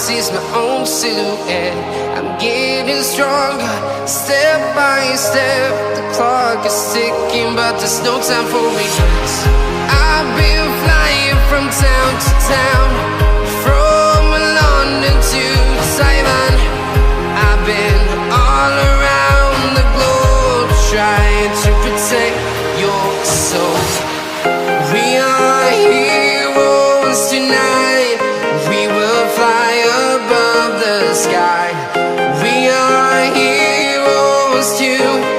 sees my own silhouette. I'm getting stronger, step by step. The clock is ticking, but there's no time for regrets. I've been flying from town to town, from London to Taiwan. I've been all around the globe, trying to protect your soul. We are heroes tonight. We will fly above the sky. We are heroes tonight.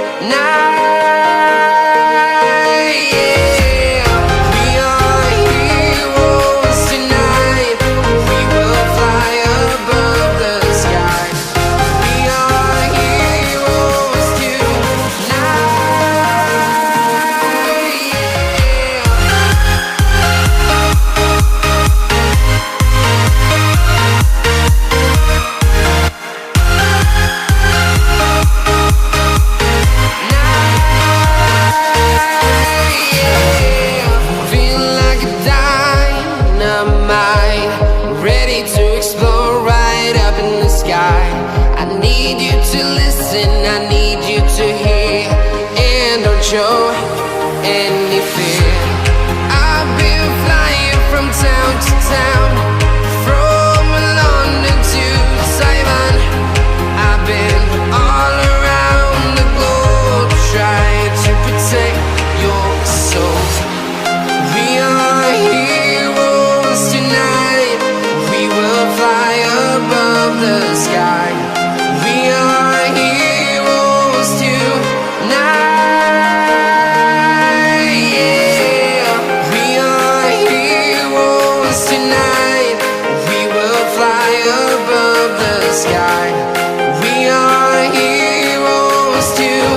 I need you to listen, I need you to hear, and don't show any fear. I've been flying from town to town, from London to Taiwan. I've been all around the globe, trying to protect your soul. We are heroes tonight. We will fly above the sky. We are heroes tonight. Yeah, we are heroes tonight. We will fly above the sky. We are heroes tonight.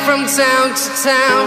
From town to town,